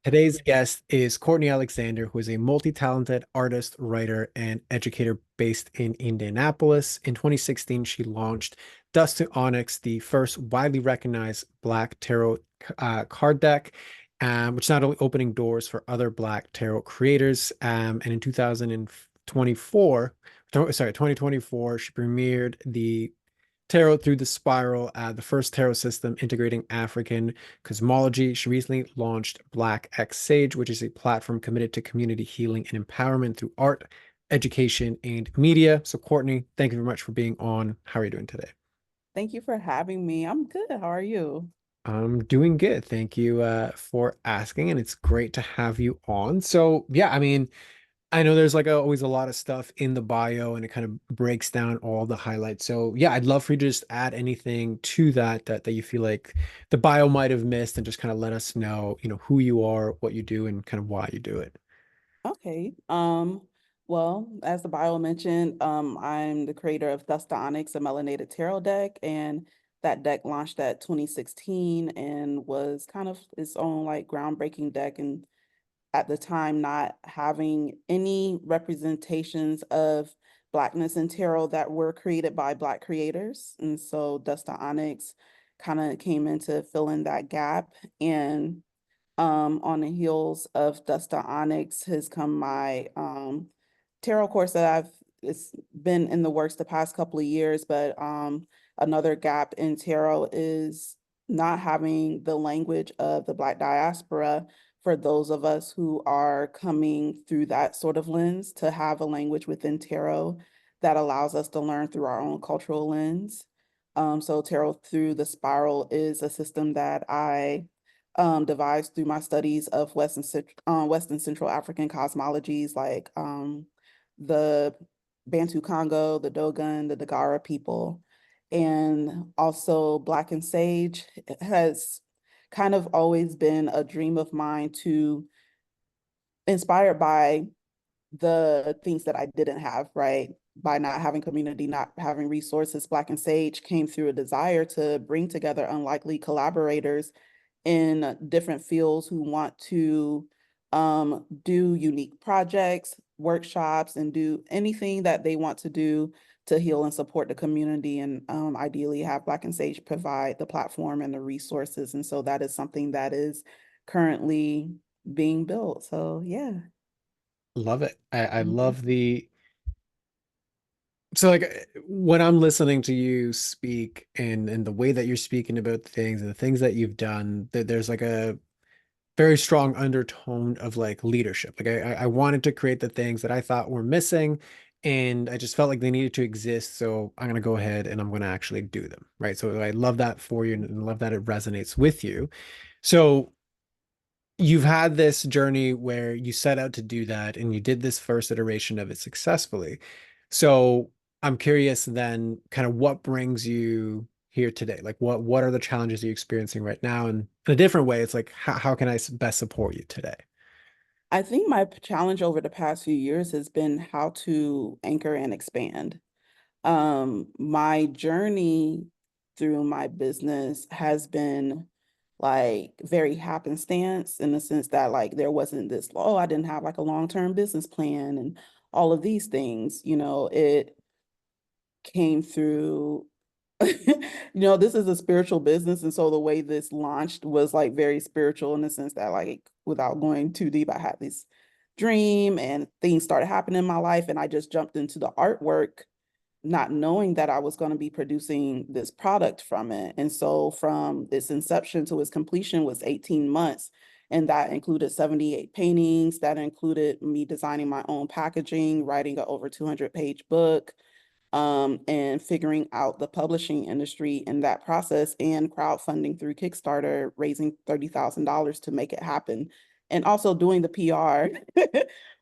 Today's guest is Courtney Alexander, who is a multi-talented artist, writer, and educator based in Indianapolis. In 2016, she launched II Onyx, the first widely recognized Black tarot card deck, which not only opening doors for other Black tarot creators. And in 2024, she premiered the Tarot Through the Spiral, the first tarot system integrating African cosmology. She recently launched Black X Sage, which is a platform committed to community healing and empowerment through art, education, and media. So, Courtney, thank you very much for being on. How are you doing today? Thank you for having me. I'm good. How are you? I'm doing good. Thank you for asking, and it's great to have you on. So, yeah, I mean, I know there's like always a lot of stuff in the bio and it kind of breaks down all the highlights. So yeah, I'd love for you to just add anything to that you feel like the bio might have missed and just kind of let us know, who you are, what you do, and kind of why you do it. Okay. Well, as the bio mentioned, I'm the creator of II Onyx, a melanated tarot deck, and that deck launched at 2016 and was kind of its own like groundbreaking deck. And at the time, not having any representations of Blackness in tarot that were created by Black creators. And so Dust Onyx kind of came in to fill in that gap. And on the heels of Dust Onyx has come my tarot course that it's been in the works the past couple of years, but another gap in tarot is not having the language of the Black diaspora for those of us who are coming through that sort of lens to have a language within tarot that allows us to learn through our own cultural lens. So tarot through the spiral is a system that I devised through my studies of West and Central African cosmologies like the Bantu Congo, the Dogon, the Dagara people, and also Black and Sage has kind of always been a dream of mine to inspired by the things that I didn't have, right? By not having community, not having resources, Black and Sage came through a desire to bring together unlikely collaborators in different fields who want to do unique projects, workshops, and do anything that they want to do to heal and support the community. And ideally, have Black and Sage provide the platform and the resources. And so that is something that is currently being built. So, yeah. Love it. I Mhm. love so like when I'm listening to you speak and the way that you're speaking about things and the things that you've done, that there's like a very strong undertone of like leadership. Like I wanted to create the things that I thought were missing, and I just felt like they needed to exist. So I'm gonna go ahead and I'm gonna actually do them. Right. So I love that for you and love that it resonates with you. So you've had this journey where you set out to do that and you did this first iteration of it successfully. So I'm curious then kind of what brings you here today? Like what are the challenges you're experiencing right now? And in a different way, it's like how can I best support you today? I think my challenge over the past few years has been how to anchor and expand. My journey through my business has been like very happenstance in the sense that like there wasn't this, oh, I didn't have like a long-term business plan and all of these things, it came through this is a spiritual business. And so the way this launched was like very spiritual in the sense that, like, without going too deep, I had this dream and things started happening in my life. And I just jumped into the artwork, not knowing that I was going to be producing this product from it. And so from its inception to its completion was 18 months. And that included 78 paintings, that included me designing my own packaging, writing a over 200-page book, and figuring out the publishing industry in that process and crowdfunding through Kickstarter, raising $30,000 to make it happen. And also doing the PR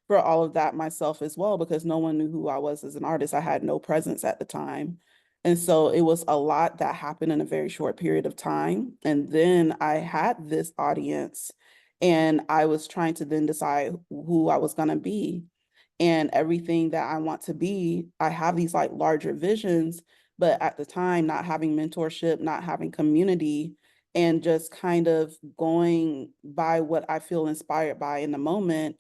for all of that myself as well, because no one knew who I was as an artist. I had no presence at the time. And so it was a lot that happened in a very short period of time. And then I had this audience and I was trying to then decide who I was going to be and everything that I want to be. I have these like larger visions, but at the time, not having mentorship, not having community, and just kind of going by what I feel inspired by in the moment,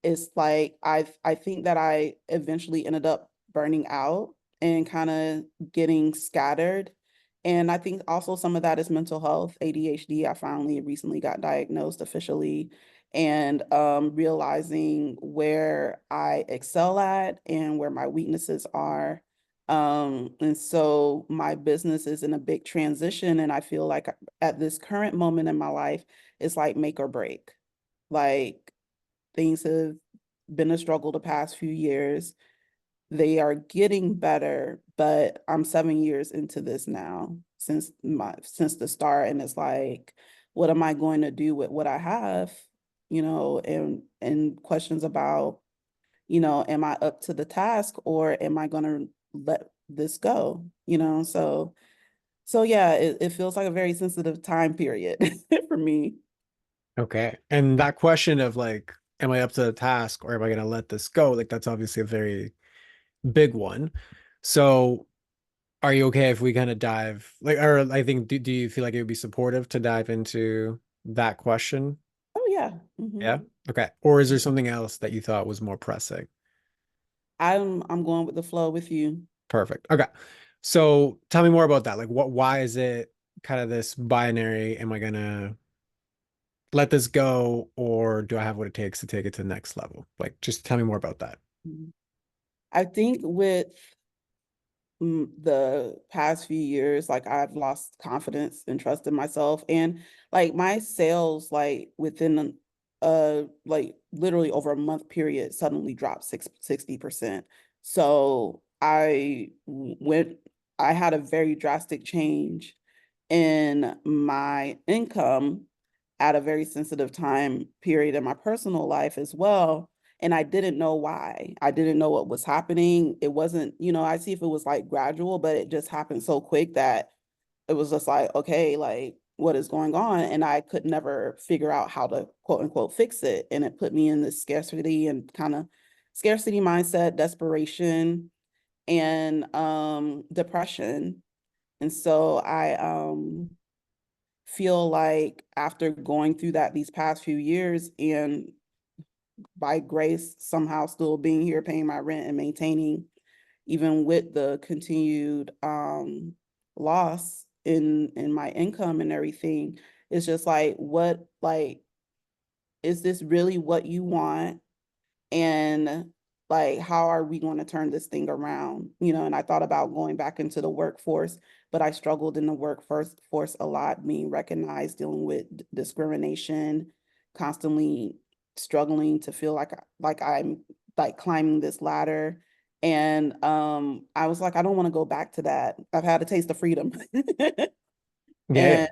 it's like I think that I eventually ended up burning out and kind of getting scattered. And I think also some of that is mental health, ADHD. I finally recently got diagnosed officially, and realizing where I excel at and where my weaknesses are. And so my business is in a big transition, and I feel like at this current moment in my life, it's like make or break. Like, things have been a struggle the past few years. They are getting better, but I'm 7 years into this now since the start, and it's like, what am I going to do with what I have? And questions about, am I up to the task, or am I going to let this go? So yeah, it feels like a very sensitive time period for me. Okay. And that question of like, am I up to the task or am I going to let this go? Like, that's obviously a very big one. So, are you okay if we kind of dive, like, or I think, do you feel like it would be supportive to dive into that question? Oh yeah. Yeah. Okay. Or is there Mhm. something else that you thought was more pressing? I'm going with the flow with you. Perfect. Okay. So, tell me more about that. Like, why is it kind of this binary? Am I going to let this go or do I have what it takes to take it to the next level? Like, just tell me more about that. Mhm. I think with the past few years, like, I've lost confidence and trust in myself, and like my sales, like within like literally over a month period, suddenly dropped 60%. So I had a very drastic change in my income at a very sensitive time period in my personal life as well. And I didn't know why. I didn't know what was happening. It wasn't, I see if it was like gradual, but it just happened so quick that it was just like, okay, like, what is going on? And I could never figure out how to quote unquote fix it. And it put me in this scarcity and kind of scarcity mindset, desperation, and depression. And so I feel like after going through that these past few years, and by grace somehow still being here paying my rent and maintaining, even with the continued loss in my income and everything, it's just like, what, like, is this really what you want? And like, how are we going to turn this thing around? And I thought about going back into the workforce, but I struggled in the workforce a lot, being recognized, dealing with discrimination, constantly struggling to feel like I'm like climbing this ladder. And I was like, I don't want to go back to that. I've had a taste of freedom. Yeah, and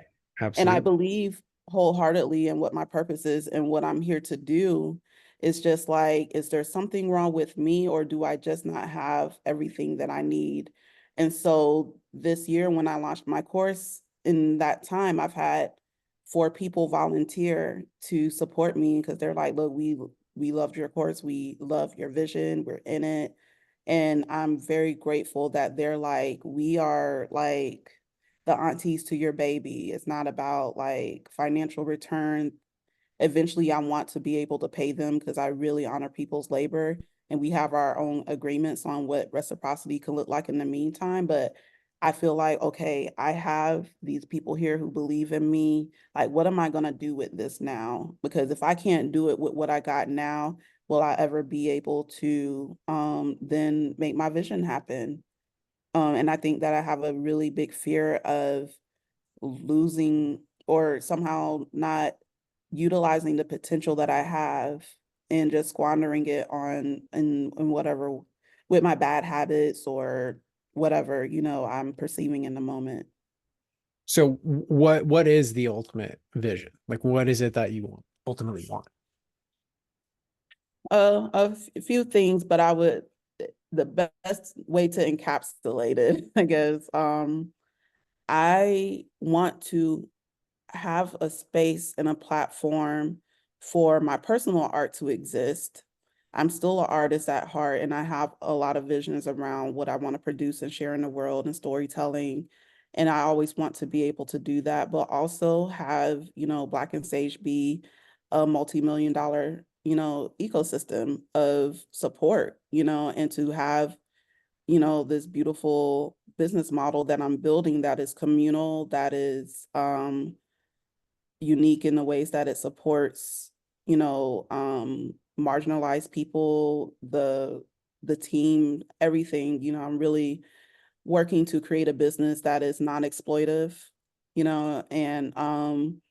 and I absolutely. believe wholeheartedly in what my purpose is and what I'm here to do. It's just like, is there something wrong with me, or do I just not have everything that I need? And so this year, when I launched my course, in that time, I've had 4 people volunteer to support me because they're like, look, we loved your course, we love your vision, we're in it. And I'm very grateful that they're like, we are like the aunties to your baby. It's not about like financial return. Eventually, I want to be able to pay them because I really honor people's labor. And we have our own agreements on what reciprocity can look like in the meantime. But I feel like, okay, I have these people here who believe in me. Like, what am I going to do with this now? Because if I can't do it with what I got now, will I ever be able to then make my vision happen? And I think that I have a really big fear of losing or somehow not utilizing the potential that I have, and just squandering it on and whatever, with my bad habits or whatever, I'm perceiving in the moment. So what is the ultimate vision? Like what is it that you want ultimately want? A few things, but the best way to encapsulate it, I guess, I want to have a space and a platform for my personal art to exist. I'm still an artist at heart, and I have a lot of visions around what I want to produce and share in the world, and storytelling. And I always want to be able to do that, but also have, Black and Sage be a multi-million dollar, ecosystem of support, and to have, this beautiful business model that I'm building that is communal, that is unique in the ways that it supports, marginalized people, the team, everything. I'm really working to create a business that is non-exploitive, and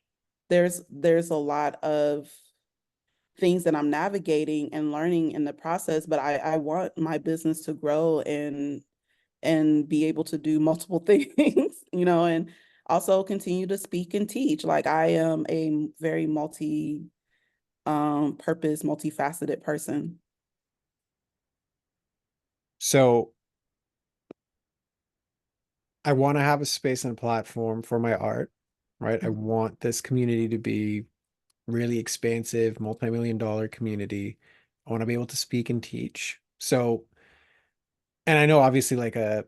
there's a lot of things that I'm navigating and learning in the process, but I want my business to grow and be able to do multiple things, and also continue to speak and teach. Like I am a very purpose, multifaceted person. So I want to have a space and platform for my art, right? I want this community to be really expansive, multi-million dollar community. I want to be able to speak and teach. So, and I know obviously like the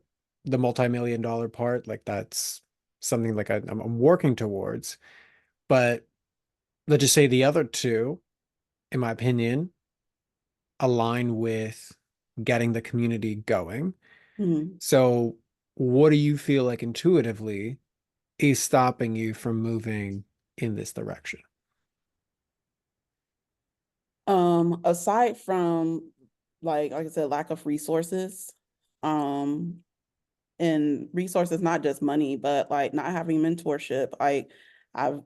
multi-million dollar part, like that's something like I'm working towards, but let's just say the other two, in my opinion, align with getting the community going. Mhm. So, what do you feel like intuitively is stopping you from moving in this direction? Aside from like I said, lack of resources, um, and resources, not just money, but like not having mentorship. Like I've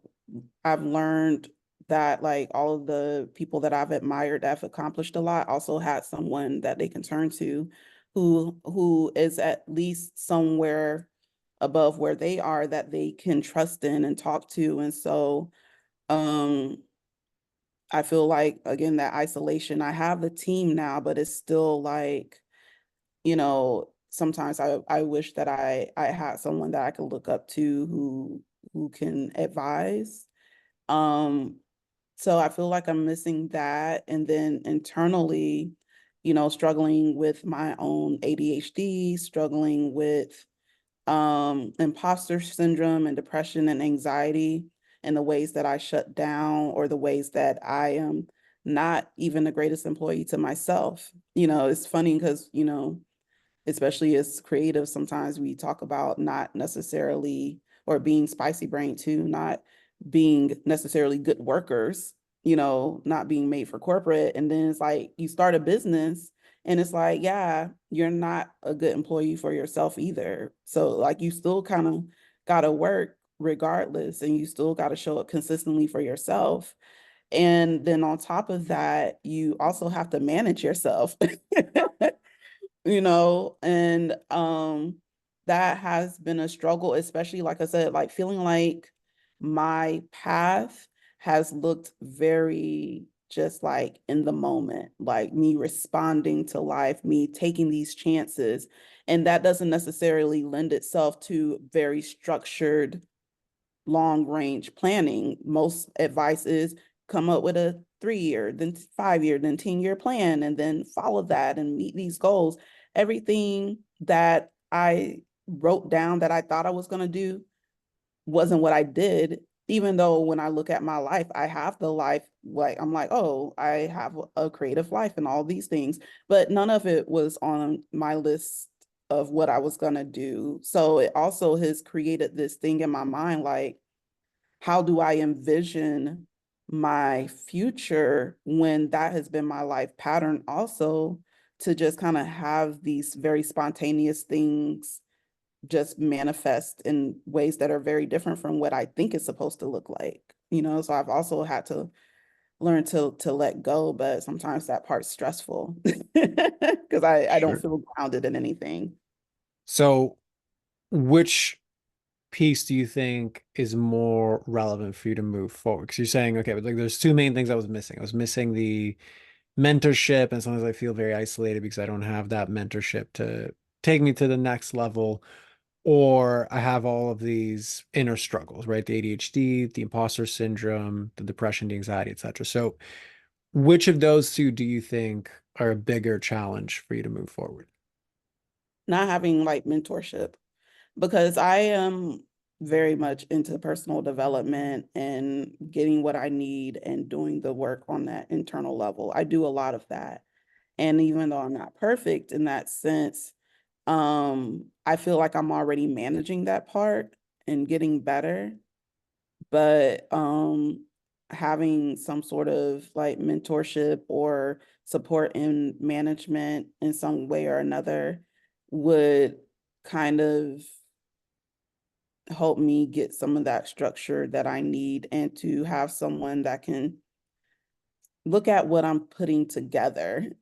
I've learned that like all of the people that I've admired that have accomplished a lot also had someone that they can turn to who is at least somewhere above where they are that they can trust in and talk to. And so um I feel like again that isolation, I have the team now, but it's still like, sometimes I wish that I had someone that I could look up to who can advise. Um, so I feel like I'm missing that. And then internally, struggling with my own ADHD, struggling with imposter syndrome and depression and anxiety, and the ways that I shut down or the ways that I am not even the greatest employee to myself. It's funny because, especially as creatives, sometimes we talk about not necessarily, or being spicy brain too, not being necessarily good workers, not being made for corporate. And then it's like you start a business and it's like, yeah, you're not a good employee for yourself either. So like you still kind of got to work regardless, and you still got to show up consistently for yourself. And then on top of that, you also have to manage yourself. And that has been a struggle, especially like I said, like feeling like my path has looked very just like in the moment, like me responding to life, me taking these chances. And that doesn't necessarily lend itself to very structured long range planning. Most advice is come up with a 3 year, then 5 year, then 10-year plan, and then follow that and meet these goals. Everything that I wrote down that I thought I was going to do wasn't what I did. Even though when I look at my life, I have the life, like I'm like, oh, I have a creative life and all these things, but none of it was on my list of what I was going to do. So it also has created this thing in my mind, like, how do I envision my future when that has been my life pattern also, to just kind of have these very spontaneous things just manifest in ways that are very different from what I think it's supposed to look like. So I've also had to learn to let go, but sometimes that part's stressful because I don't Sure. feel grounded in anything. So, which piece do you think is more relevant for you to move forward? Because you're saying, okay, but like there's two main things I was missing. I was missing the mentorship, and sometimes I feel very isolated because I don't have that mentorship to take me to the next level, or I have all of these inner struggles, right? The ADHD, the imposter syndrome, the depression, the anxiety, etc. So, which of those two do you think are a bigger challenge for you to move forward? Not having like mentorship, because I am very much into personal development and getting what I need and doing the work on that internal level. I do a lot of that. And even though I'm not perfect in that sense, I feel like I'm already managing that part and getting better. But having some sort of like mentorship or support in management in some way or another would kind of help me get some of that structure that I need, and to have someone that can look at what I'm putting together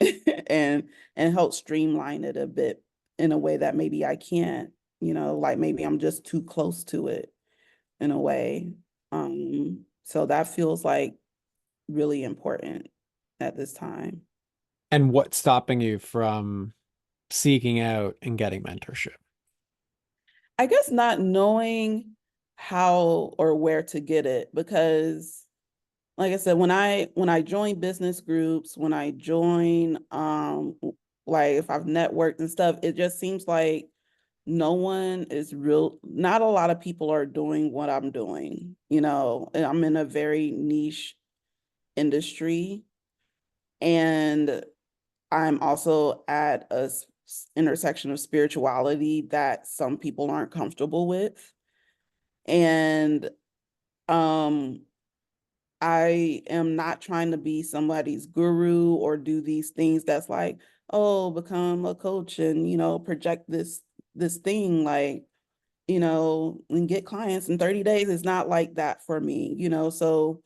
and help streamline it a bit in a way that maybe I can't, like maybe I'm just too close to it in a way. So that feels like really important at this time. And what's stopping you from seeking out and getting mentorship? I guess not knowing how or where to get it, because like I said, when I join business groups, when I join like if I've networked and stuff, it just seems like not a lot of people are doing what I'm doing, and I'm in a very niche industry, and I'm also at a intersection of spirituality that some people aren't comfortable with. And um I am not trying to be somebody's guru or do these things that's like, oh, become a coach and, project this thing like, and get clients in 30 days. Is not like that for me, so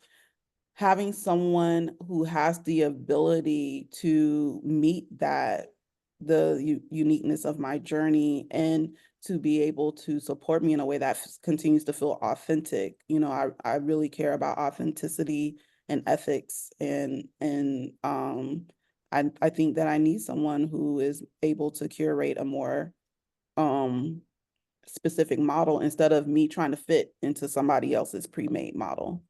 having someone who has the ability to meet the uniqueness of my journey, and to be able to support me in a way that continues to feel authentic. I really care about authenticity and ethics, and I think that I need someone who is able to curate a more um specific model instead of me trying to fit into somebody else's pre-made model.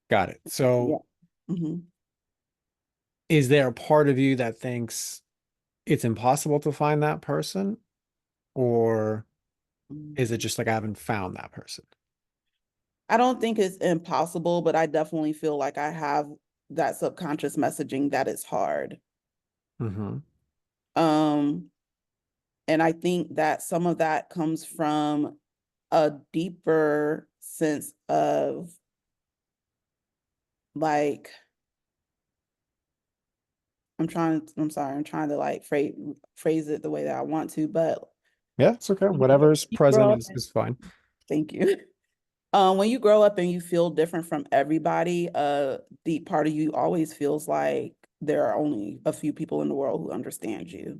Got it. Yeah. So hmm is there a part of you that thinks it's impossible to find that person, or is it just like I haven't found that person? I don't think it's impossible, but I definitely feel like I have that subconscious messaging that it's hard. Hmm. Um, and I think that some of that comes from a deeper sense of like, I'm trying to like phrase it the way that I want to, but Yeah, it's okay. when Whatever's you present grow up, is fine. thank you. When you grow up and you feel different from everybody, a deep part of you always feels like there are only a few people in the world who understand you.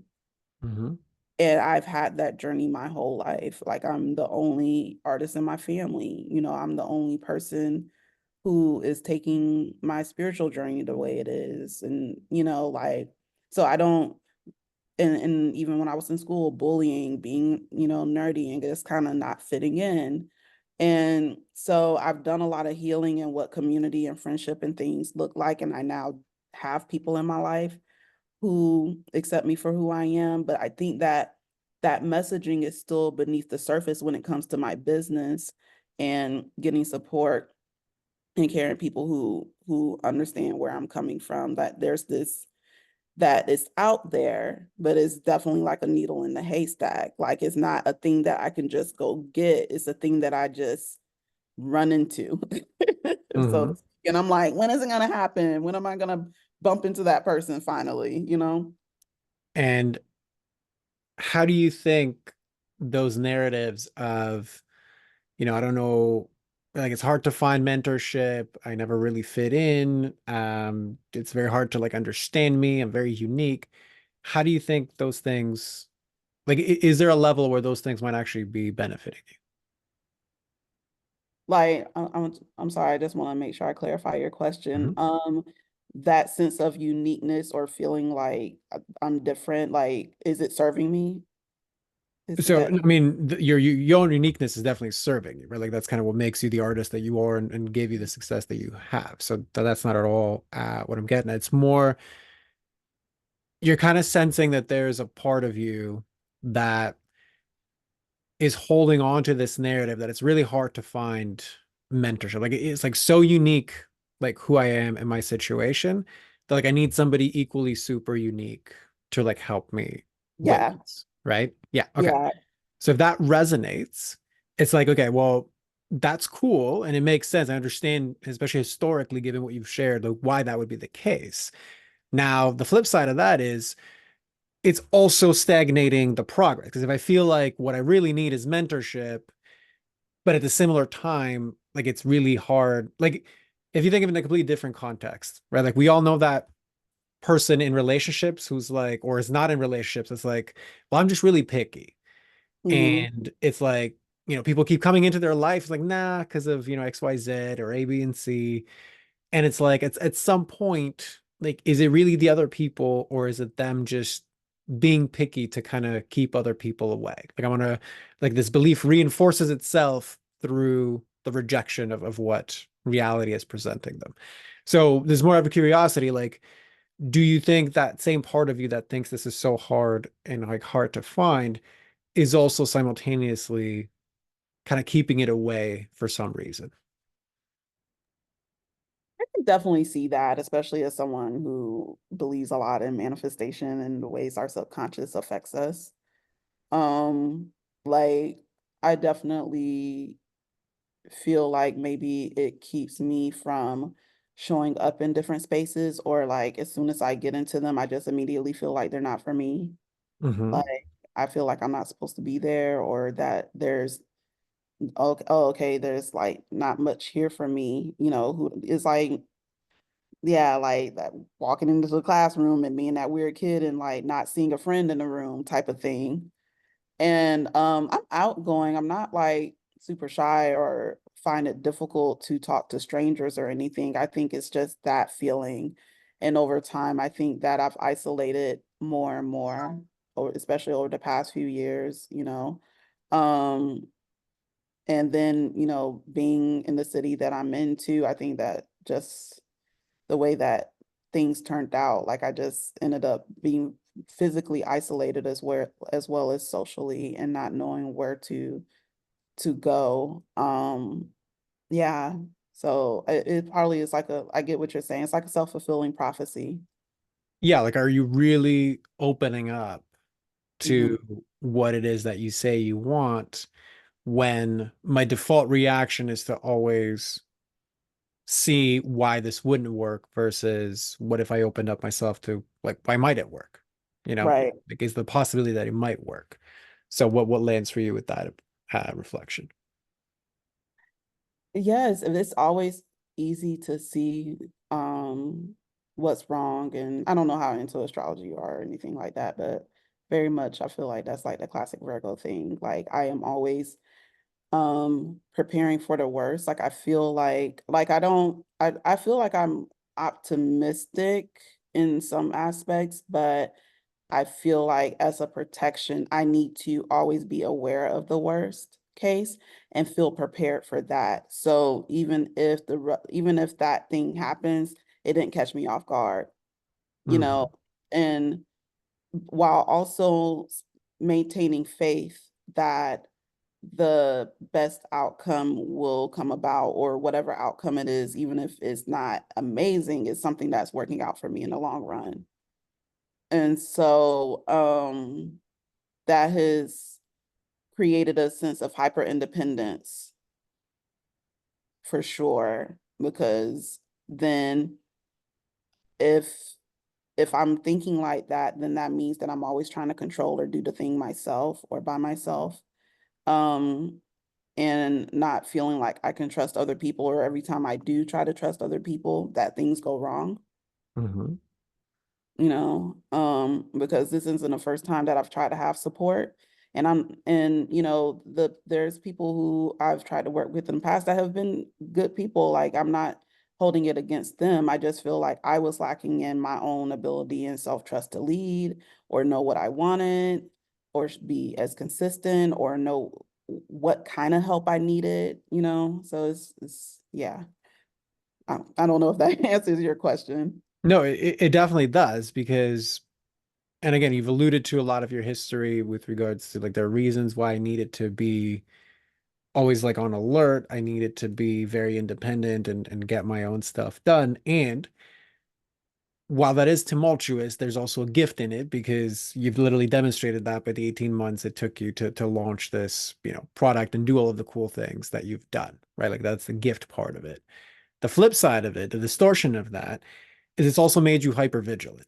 Hmm. And I've had that journey my whole life. Like I'm the only artist in my family. I'm the only person who is taking my spiritual journey the way it is. And, like, so I don't, and even when I was in school, bullying, being, nerdy and just kind of not fitting in. And so I've done a lot of healing in what community and friendship and things look like. And I now have people in my life who accept me for who I am. But I think that that messaging is still beneath the surface when it comes to my business and getting support and caring people who understand where I'm coming from. That there's this that is out there, but it's definitely like a needle in the haystack. Like it's not a thing that I can just go get. It's a thing that I just run into. Hmm. So, and I'm like, when is it gonna happen? When am I gonna bump into that person finally? And how do you think those narratives of, I don't know, like it's hard to find mentorship. I never really fit in. It's very hard to like understand me. I'm very unique. How do you think those things, like, is there a level where those things might actually be benefiting Like, I'm sorry, I just want to make sure I clarify your question. you? That sense of uniqueness or feeling like I'm different, like, is it serving me? Is So, I that mean, your own uniqueness is definitely serving you, right? Like that's kind of what makes you the artist that you are, and gave you the success that you have. So that's not at all what I'm getting at. It's more you're kind of sensing that there's a part of you that is holding on to this narrative that it's really hard to find mentorship. Like it's like so unique, like who I am and my situation, that like I need somebody equally super unique to like help me with Yeah. this, right? Yeah. Okay. Yeah. So if that resonates, it's like, okay, well, that's cool and it makes sense. I understand, especially historically, given what you've shared, like why that would be the case. Now, the flip side of that is it's also stagnating the progress. Because if I feel like what I really need is mentorship, but at the similar time, like it's really hard. Like if you think of it in a completely different context, right? Like we all know that person in relationships who's like, or is not in relationships, it's like, well, I'm just really picky. Hmm. And it's like, people keep coming into their life like, nah, because of, XYZ or A, B, and C. And it's like, it's at some point, like, is it really the other people or is it them just being picky to kind of keep other people away? Like, I want to, like, this belief reinforces itself through the rejection of what reality is presenting them. So there's more of a curiosity, like, do you think that same part of you that thinks this is so hard and like hard to find is also simultaneously kind of keeping it away for some reason? I can definitely see that, especially as someone who believes a lot in manifestation and the ways our subconscious affects us. Um, like I definitely feel like maybe it keeps me from showing up in different spaces, or like as soon as I get into them, I just immediately feel like they're not for me. Hmm. Like I feel like I'm not supposed to be there, or that there's oh, okay, there's like not much here for me, who is like, yeah, like that walking into the classroom and being that weird kid and like not seeing a friend in the room type of thing. And I'm outgoing. I'm not like super shy or find it difficult to talk to strangers or anything. I think it's just that feeling. And over time, I think that I've isolated more and more, or especially over the past few years. Um, and then, being in the city that I'm into, I think that just the way that things turned out, like I just ended up being physically isolated as well as socially, and not knowing where to go. Yeah. So it probably is like I get what you're saying. It's like a self-fulfilling prophecy. Yeah, like, are you really opening up Hmm. to what it is that you say you want when my default reaction is to always see why this wouldn't work versus what if I opened up myself to like why might it work? Right. Like is the possibility that it might work. So what lands for you with that reflection? Yes, and it's always easy to see what's wrong. And I don't know how into astrology you are or anything like that, but very much I feel like that's like the classic Virgo thing. Like I am always preparing for the worst. Like I feel like I feel like I'm optimistic in some aspects, but I feel like as a protection, I need to always be aware of the worst case and feel prepared for that. So even if that thing happens, it didn't catch me off guard, you know, Hmm. and while also maintaining faith that the best outcome will come about, or whatever outcome it is, even if it's not amazing, is something that's working out for me in the long run. And so that has created a sense of hyper independence for sure, because then if if I'm thinking like that, then that means that I'm always trying to control or do the thing myself or by myself. Um, and not feeling like I can trust other people, or every time I do try to trust other people, that things go wrong. Hmm. Because this isn't the first time that I've tried to have support. And there's people who I've tried to work with in the past that have been good people. Like I'm not holding it against them. I just feel like I was lacking in my own ability and self-trust to lead, or know what I wanted, or be as consistent, or know what kind of help I needed. So it's yeah. I don't know if that answers your question. No, it definitely does because And again, you've alluded to a lot of your history with regards to like there are reasons why I needed to be always like on alert. I needed to be very independent and get my own stuff done. And while that is tumultuous, there's also a gift in it because you've literally demonstrated that by the 18 months it took you to launch this, product and do all of the cool things that you've done, right? Like that's the gift part of it. The flip side of it, the distortion of that, is it's also made you hyper vigilant.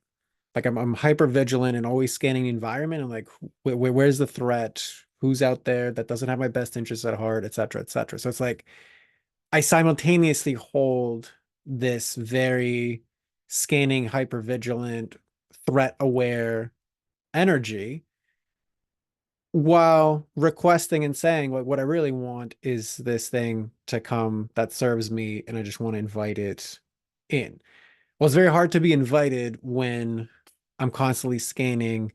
Like I'm hyper vigilant and always scanning the environment. I'm like, where's the threat? Who's out there that doesn't have my best interests at heart, et cetera, et cetera. So it's like I simultaneously hold this very scanning, hyper vigilant, threat aware energy while requesting and saying what I really want is this thing to come that serves me, and I just want to invite it in. Well, it's very hard to be invited when I'm constantly scanning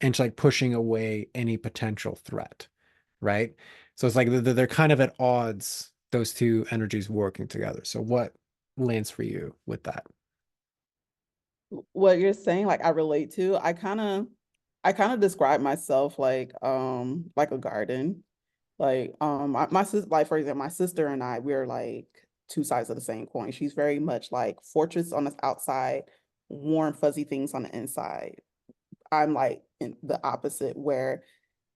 and like pushing away any potential threat, right? So it's like they're kind of at odds, those two energies working together. So what lands for you with that? What you're saying, like I relate to, I kind of describe myself like a garden. My sister, like for example, my sister and I, we're like two sides of the same coin. She's very much like fortress on the outside, warm, fuzzy things on the inside. I'm like in the opposite, where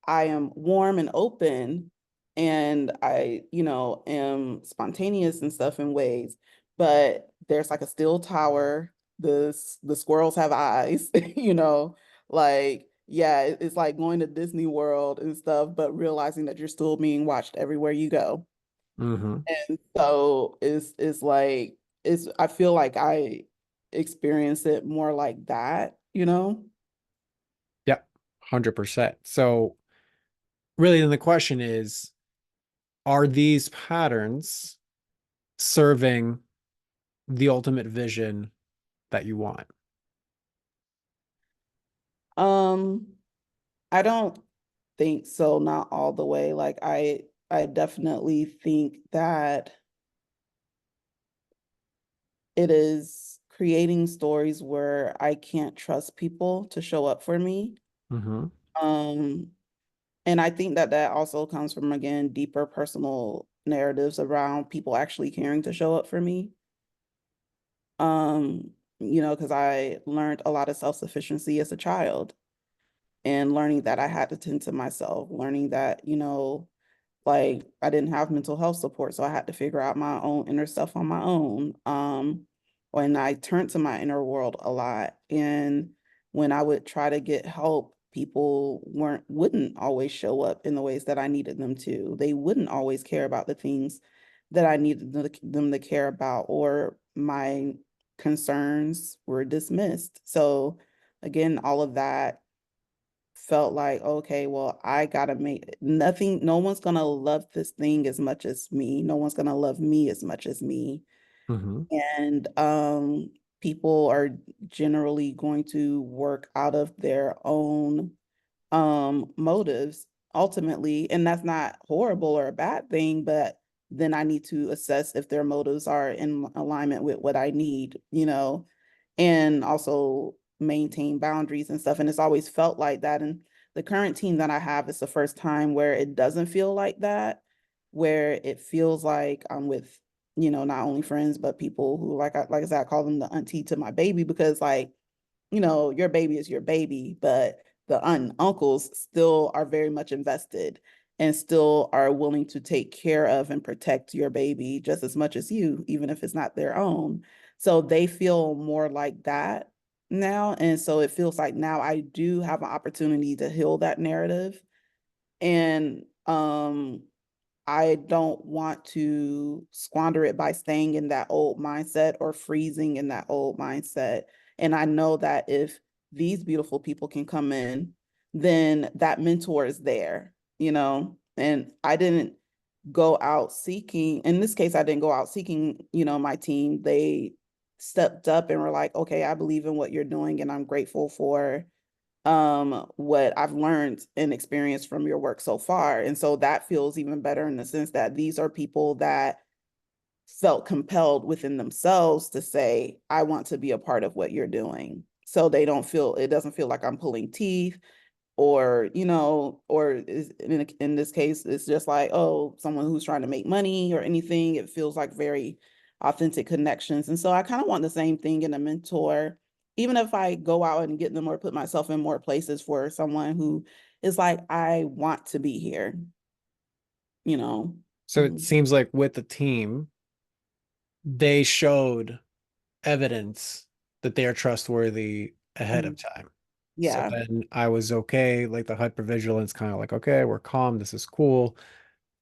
I am warm and open, and I, am spontaneous and stuff in ways, but there's like a still tower. The squirrels have eyes, like yeah, it's like going to Disney World and stuff, but realizing that you're still being watched everywhere you go. Hmm. And so it's like it's I feel like I experience it more like that. Yep, 100%. So really, then the question is, are these patterns serving the ultimate vision that you want? Um, I don't think so, not all the way. Like I definitely think that it is creating stories where I can't trust people to show up for me. Hmm. Um, and I think that that also comes from, again, deeper personal narratives around people actually caring to show up for me. Um, because I learned a lot of self-sufficiency as a child, and learning that I had to tend to myself, learning that, like I didn't have mental health support, so I had to figure out my own inner stuff on my own. When I turned to my inner world a lot, and when I would try to get help, people wouldn't always show up in the ways that I needed them to. They wouldn't always care about the things that I needed them to care about, or my concerns were dismissed. So again, all of that felt like, okay, well, I gotta make nothing, no one's gonna love this thing as much as me. No one's gonna love me as much as me. Hmm. And people are generally going to work out of their own motives ultimately, and that's not horrible or a bad thing, but then I need to assess if their motives are in alignment with what I need, and also maintain boundaries and stuff. And it's always felt like that. And the current team that I have is the first time where it doesn't feel like that, where it feels like I'm with, not only friends but people who, like I said, I call them the auntie to my baby, because like, your baby is your baby, but the aunt and uncles still are very much invested and still are willing to take care of and protect your baby just as much as you, even if it's not their own. So they feel more like that now. And so it feels like now I do have an opportunity to heal that narrative. And I don't want to squander it by staying in that old mindset or freezing in that old mindset. And I know that if these beautiful people can come in, then that mentor is there. And I didn't go out seeking, in this case, I didn't go out seeking, my team. They stepped up and were like, okay, I believe in what you're doing, and I'm grateful for what I've learned and experienced from your work so far. And so that feels even better, in the sense that these are people that felt compelled within themselves to say, I want to be a part of what you're doing. so they don't feel, it doesn't feel like I'm pulling teeth, or or in this case it's just like, oh, someone who's trying to make money or anything. It feels like very authentic connections. And so I kind of want the same thing in a mentor, even if I go out and get them or put myself in more places for someone who is like, I want to be here, you know. So it Mhm. seems like with the team, they showed evidence that they are trustworthy ahead of Mhm. time. So Yeah. then I was okay, like the hypervigilance kind of like, okay, we're calm, this is cool,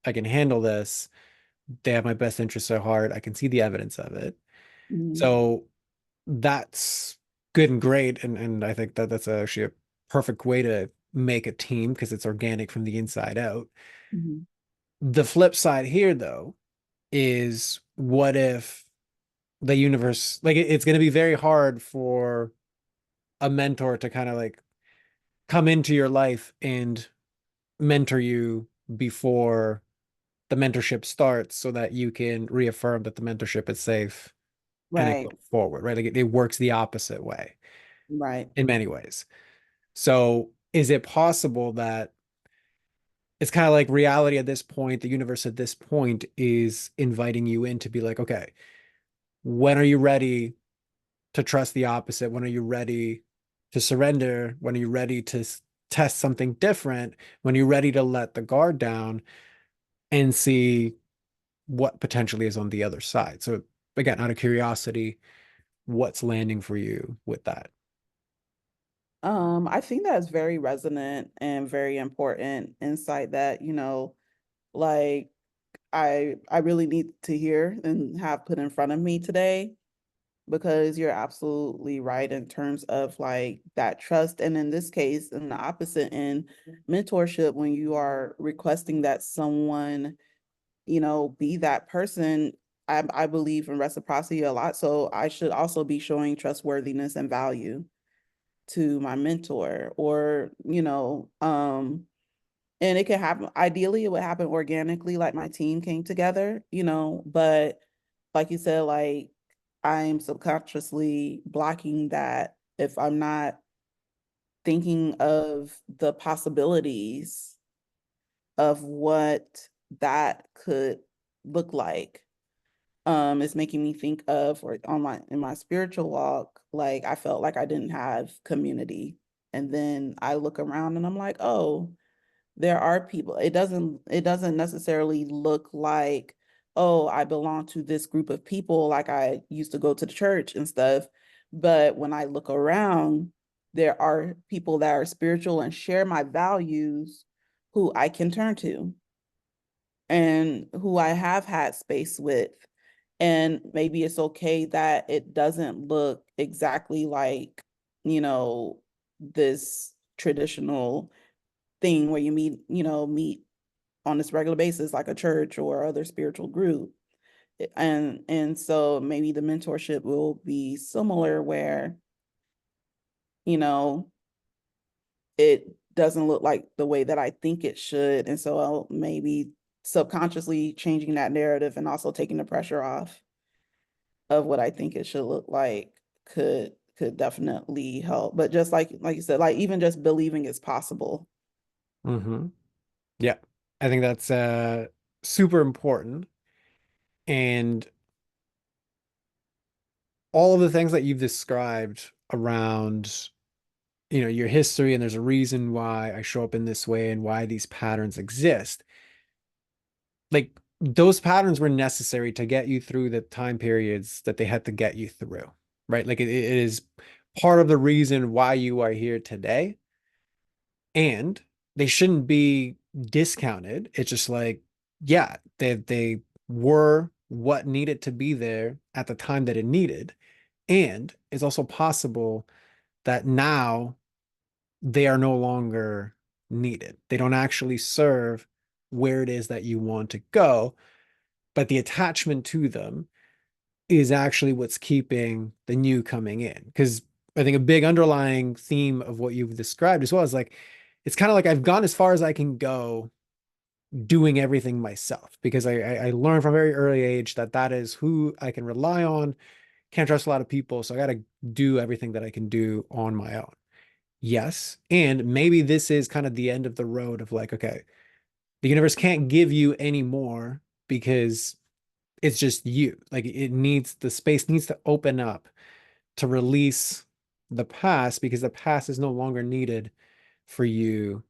I can handle this. They have my best interests at heart. I can see the evidence of it. Mhm. So that's good and great. And I think that that's actually a perfect way to make a team because it's organic from the inside out. Mhm. The flip side here, though, is what if the universe, like it's going to be very hard for a mentor to kind of like come into your life and mentor you before the mentorship starts so that you can reaffirm that the mentorship is safe and it Right. goes forward, right? Like it works the opposite way Right. in many ways. So is it possible that it's kind of like reality at this point, the universe at this point is inviting you in to be like, okay, when are you ready to trust the opposite? When are you ready to surrender? When are you ready to test something different? When are you ready to let the guard down and see what potentially is on the other side? So again, out of curiosity, what's landing for you with that? I think that's very resonant and very important insight that, like I really need to hear and have put in front of me today, because you're absolutely right in terms of like that trust. And in this case, in the opposite end, mentorship, when you are requesting that someone, be that person, I believe in reciprocity a lot. So I should also be showing trustworthiness and value to my mentor, or, and it could happen, ideally it would happen organically, like my team came together, but like you said, like I'm subconsciously blocking that if I'm not thinking of the possibilities of what that could look like. It's making me think of, or on my in my spiritual walk, like I felt like I didn't have community. And then I look around and I'm like, oh, there are people. It doesn't necessarily look like, oh, I belong to this group of people, like I used to go to the church and stuff. But when I look around, there are people that are spiritual and share my values, who I can turn to and who I have had space with. And maybe it's okay that it doesn't look exactly like, this traditional thing where you meet on this regular basis, like a church or other spiritual group. And so maybe the mentorship will be similar, where, you know, it doesn't look like the way that I think it should. And so I'll maybe subconsciously changing that narrative and also taking the pressure off of what I think it should look like could definitely help. But just like you said, like even just believing it's possible. Mm-hmm. Yeah, I think that's super important. And all of the things that you've described around, your history, and there's a reason why I show up in this way and why these patterns exist. Like those patterns were necessary to get you through the time periods that they had to get you through, right? Like it is part of the reason why you are here today. And they shouldn't be discounted. It's just like, yeah, they were what needed to be there at the time that it needed. And it's also possible that now they are no longer needed. They don't actually serve where it is that you want to go, but the attachment to them is actually what's keeping the new coming in. Because I think a big underlying theme of what you've described as well is like, it's kind of like I've gone as far as I can go doing everything myself because I learned from a very early age that that is who I can rely on. can't trust a lot of people, so I got to do everything that I can do on my own. Yes. And maybe this is kind of the end of the road of like, okay, the universe can't give you any more because it's just you. Like it needs, the space needs to open up to release the past because the past is no longer needed for you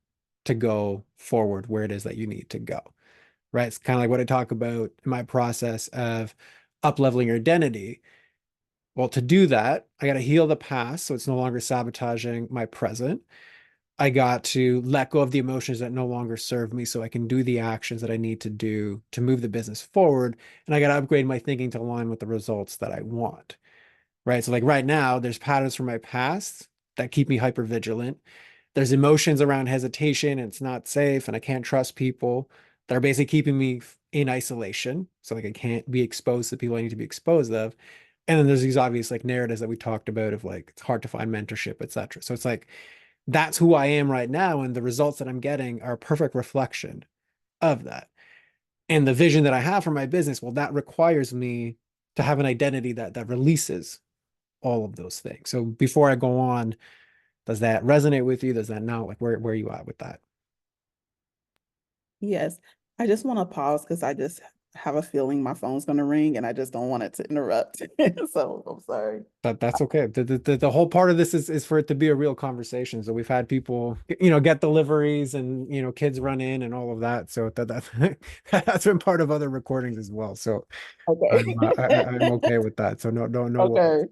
to go forward where it is that you need to go. Right? It's kind of like what I talk about in my process of up leveling your identity. Well, to do that, I got to heal the past so it's no longer sabotaging my present. I got to let go of the emotions that no longer serve me so I can do the actions that I need to do to move the business forward. And I got to upgrade my thinking to align with the results that I want. Right. So, like right now, there's patterns from my past that keep me hyper vigilant. There's emotions around hesitation and it's not safe and I can't trust people that are basically keeping me in isolation. So, like, I can't be exposed to people I need to be exposed of. And then there's these obvious like narratives that we talked about of like it's hard to find mentorship, etc. So it's like that's who I am right now, and the results that I'm getting are a perfect reflection of that. And the vision that I have for my business, well, that requires me to have an identity that releases all of those things. So before I go on, does that resonate with you? Does that not? Like where are you at with that? Yes. I just want to pause because I just have a feeling my phone's going to ring and I just don't want it to interrupt. So I'm sorry. That's okay. The whole part of this is for it to be a real conversation. So we've had people, get deliveries and kids run in and all of that. So that's that's been part of other recordings as well. So Okay. I'm okay with that. So no worries. Okay.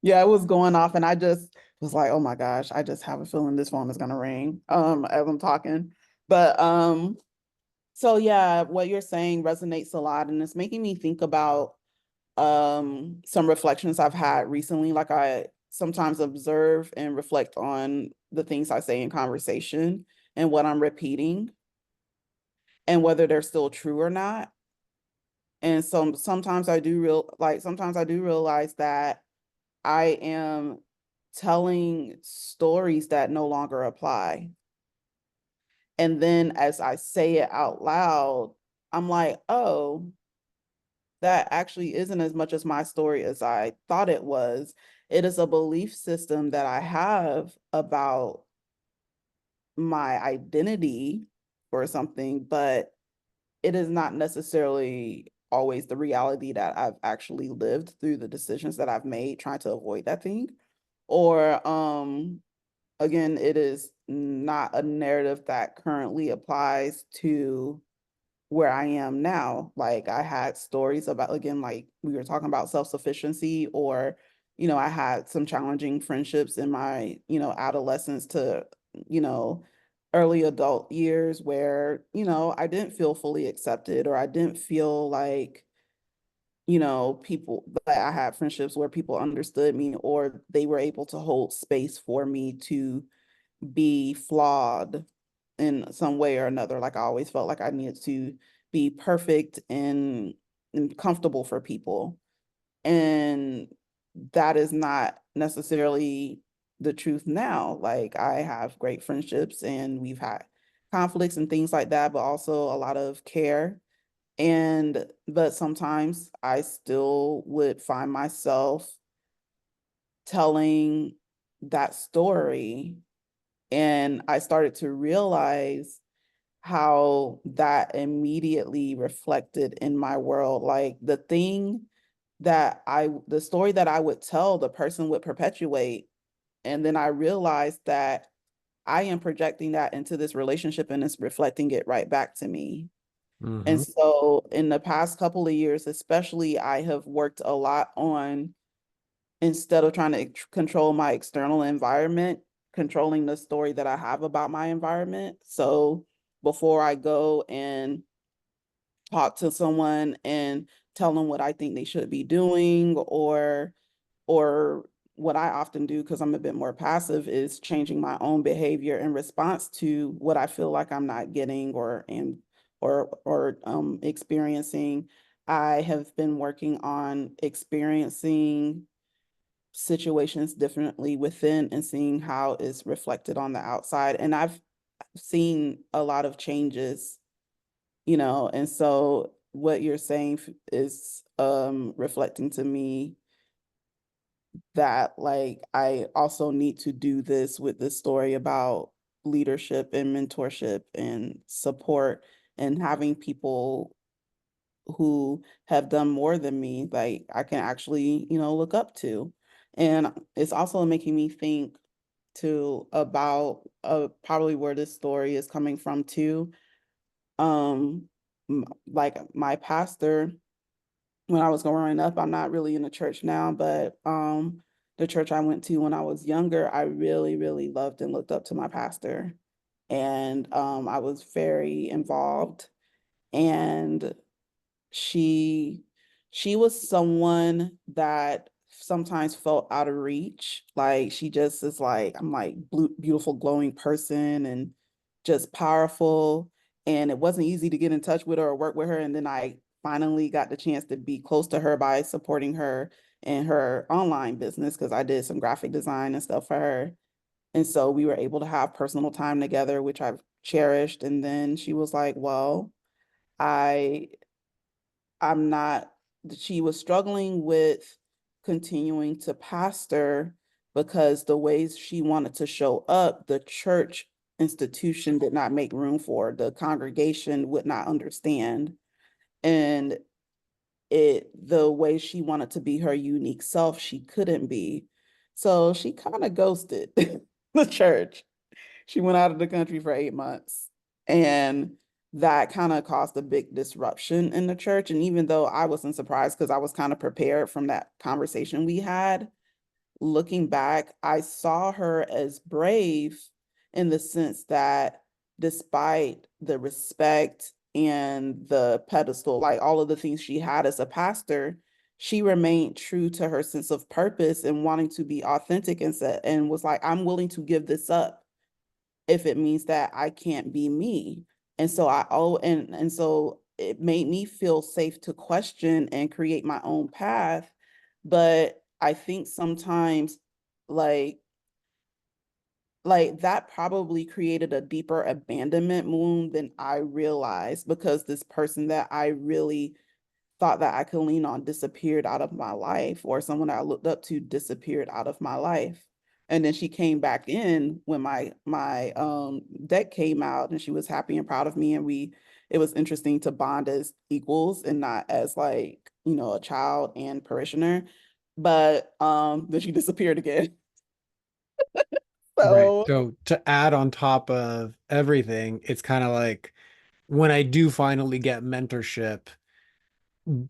Yeah, it was going off and I just was like, oh my gosh, I just have a feeling this phone is gonna ring as I'm talking. But so yeah, what you're saying resonates a lot and it's making me think about some reflections I've had recently. Like I sometimes observe and reflect on the things I say in conversation and what I'm repeating and whether they're still true or not. And so sometimes I do realize that I am telling stories that no longer apply. And then as I say it out loud, I'm like, oh, that actually isn't as much as my story as I thought it was. It is a belief system that I have about my identity or something, but it is not necessarily always the reality that I've actually lived through the decisions that I've made trying to avoid that thing. Or again, it is not a narrative that currently applies to where I am now. Like I had stories about, again, like we were talking about self-sufficiency, or, I had some challenging friendships in my, adolescence to, you know, early adult years where, I didn't feel fully accepted, or I didn't feel like, people that I had friendships where people understood me or they were able to hold space for me to be flawed in some way or another. Like I always felt like I needed to be perfect and comfortable for people. And that is not necessarily the truth now. Like I have great friendships and we've had conflicts and things like that, but also a lot of care. But sometimes I still would find myself telling that story. And I started to realize how that immediately reflected in my world. Like the story that I would tell, the person would perpetuate. And then I realized that I am projecting that into this relationship and it's reflecting it right back to me. And Hmm. so in the past couple of years, especially, I have worked a lot on, instead of trying to control my external environment, controlling the story that I have about my environment. So before I go and talk to someone and tell them what I think they should be doing, or what I often do, because I'm a bit more passive, is changing my own behavior in response to what I feel like I'm not getting or experiencing. I have been working on experiencing situations differently within and seeing how it's reflected on the outside. And I've seen a lot of changes, and so what you're saying is reflecting to me that like I also need to do this with this story about leadership and mentorship and support and having people who have done more than me, like I can actually, look up to. And it's also making me think too about probably where this story is coming from too. Um, like my pastor, when I was growing up, I'm not really in the church now, but the church I went to when I was younger, I really, really loved and looked up to my pastor. And I was very involved. And she she was someone that sometimes felt out of reach. Like she just is like, I'm like beautiful, glowing person and just powerful. And it wasn't easy to get in touch with her or work with her. And then I finally got the chance to be close to her by supporting her in her online business because I did some graphic design and stuff for her. And so we were able to have personal time together, which I've cherished. And then she was like, well, I I'm not, she was struggling with continuing to pastor because the ways she wanted to show up, the church institution did not make room for, the congregation would not understand. And the way she wanted to be her unique self, she couldn't be. So she kind of ghosted the church. She went out of the country for 8 months. And that kind of caused a big disruption in the church. And even though I wasn't surprised because I was kind of prepared from that conversation we had, looking back, I saw her as brave in the sense that despite the respect and the pedestal, like all of the things she had as a pastor, she remained true to her sense of purpose and wanting to be authentic and said, and was like, I'm willing to give this up if it means that I can't be me. And so and so it made me feel safe to question and create my own path. But I think sometimes like that probably created a deeper abandonment wound than I realized because this person that I really thought that I could lean on disappeared out of my life, or someone I looked up to disappeared out of my life. And then she came back in when my deck came out and she was happy and proud of me. And it was interesting to bond as equals and not as like, a child and parishioner. But then she disappeared again. Right. So So to add on top of everything, it's kind of like when I do finally get mentorship,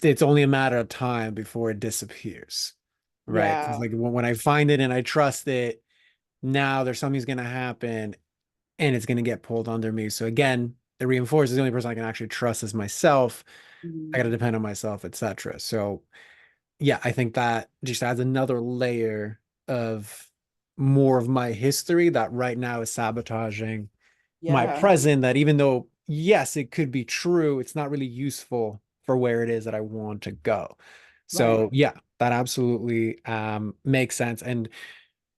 it's only a matter of time before it disappears. Right. Because yeah. like when I find it and I trust it, now there's something's going to happen and it's going to get pulled under me. So again, it reinforces the only person I can actually trust is myself. I got to Mhm. depend on myself, etc. So yeah, I think that just adds another layer of more of my history that right now is sabotaging my Yeah. present. That even though, yes, it could be true, it's not really useful for where it is that I want to go. Right. So yeah, that absolutely makes sense. And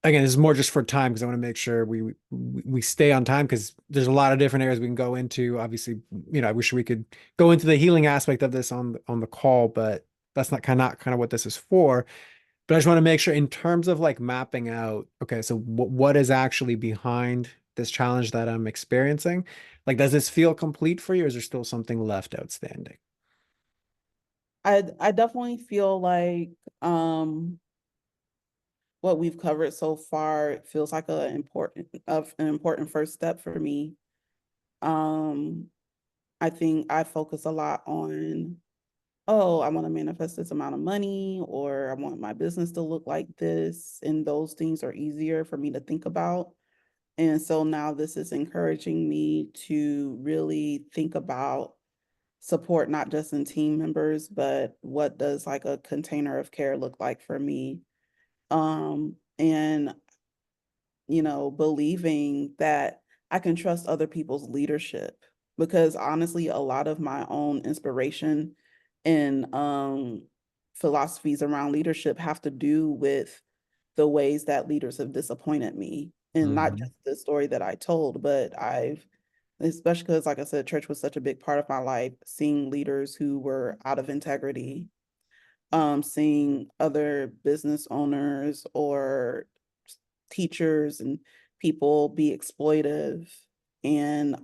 again, this is more just for time because I want to make sure we stay on time because there's a lot of different areas we can go into. Obviously, I wish we could go into the healing aspect of this on the call, but that's not kind of what this is for. But I just want to make sure in terms of like mapping out, okay, so what is actually behind this challenge that I'm experiencing? Like, does this feel complete for you, or is there still something left outstanding? I definitely feel like what we've covered so far feels like an important first step for me. Um, I think I focus a lot on, oh, I want to manifest this amount of money, or I want my business to look like this, and those things are easier for me to think about. And so now this is encouraging me to really think about support, not just in team members, but what does like a container of care look like for me? And believing that I can trust other people's leadership because honestly, a lot of my own inspiration and philosophies around leadership have to do with the ways that leaders have disappointed me. And not Mhm. just the story that I told, but especially because, like I said, church was such a big part of my life, seeing leaders who were out of integrity seeing other business owners or teachers and people be exploitive and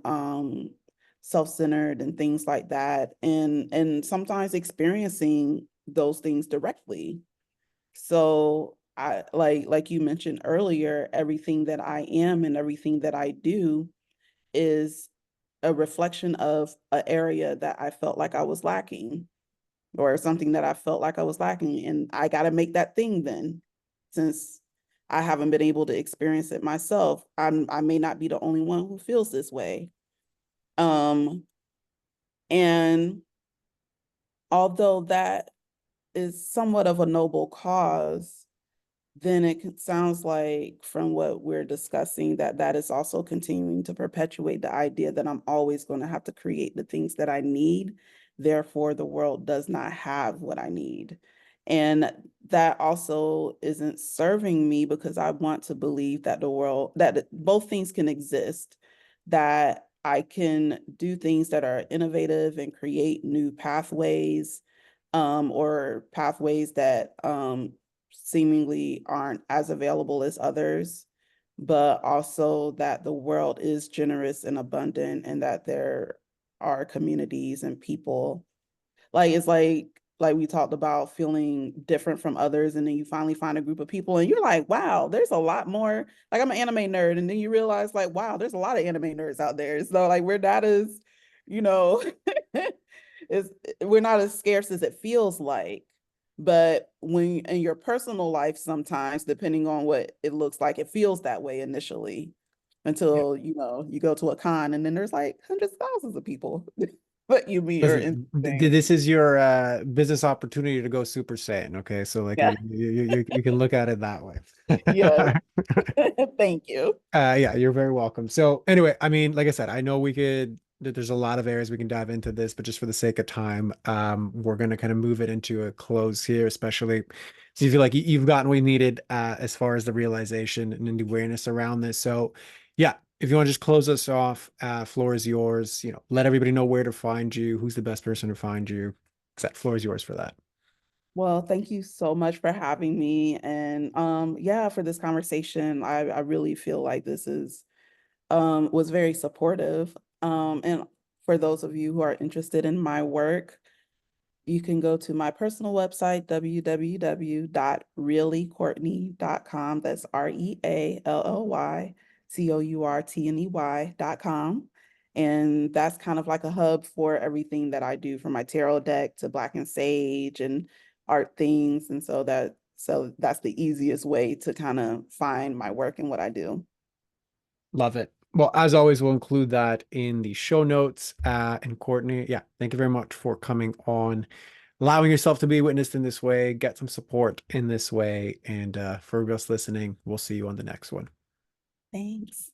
self-centered and things like that, and sometimes experiencing those things directly. So I like you mentioned earlier, everything that I am and everything that I do is a reflection of an area that I felt like I was lacking, or something that I felt like I was lacking. And I got to make that thing then, since I haven't been able to experience it myself. I may not be the only one who feels this way. Um, and although that is somewhat of a noble cause, then sounds like from what we're discussing that that is also continuing to perpetuate the idea that I'm always going to have to create the things that I need. Therefore, the world does not have what I need. And that also isn't serving me, because I want to believe that the world, that both things can exist, that I can do things that are innovative and create new pathways, or pathways that seemingly aren't as available as others, but also that the world is generous and abundant, and that there are communities and people. Like it's like we talked about feeling different from others, and then you finally find a group of people and you're like, wow, there's a lot more. Like I'm an anime nerd, and then you realize like, wow, there's a lot of anime nerds out there. So like we're not as, you know, is we're not as scarce as it feels like. But when in your personal life, sometimes depending on what it looks like, it feels that way initially, until you go to a con and then there's like hundreds of thousands of people that you meet or Listen, interesting. this is your business opportunity to go Super Saiyan. Okay, so like Yeah. you can look at it that way. Yes. Thank you. Yeah, you're very welcome. So anyway, I mean, like I said, I know we could that there's a lot of areas we can dive into this, but just for the sake of time, we're gonna kind of move it into a close here, especially so you feel like you've gotten what you needed as far as the realization and the awareness around this. So yeah, if you want to just close us off, floor is yours. Let everybody know where to find you, who's the best person to find you. That floor is yours for that. Well, thank you so much for having me. And yeah, for this conversation. I really feel like this is was very supportive. And for those of you who are interested in my work, you can go to my personal website, www.reallycourtney.com. That's ReallyCourtney.com. And that's kind of like a hub for everything that I do, from my tarot deck to Black and Sage and art things. And so that's the easiest way to kind of find my work and what I do. Love it. Well, as always, we'll include that in the show notes. And Courtney, yeah, thank you very much for coming on, allowing yourself to be witnessed in this way, get some support in this way. And for everybody else listening, we'll see you on the next one. Thanks.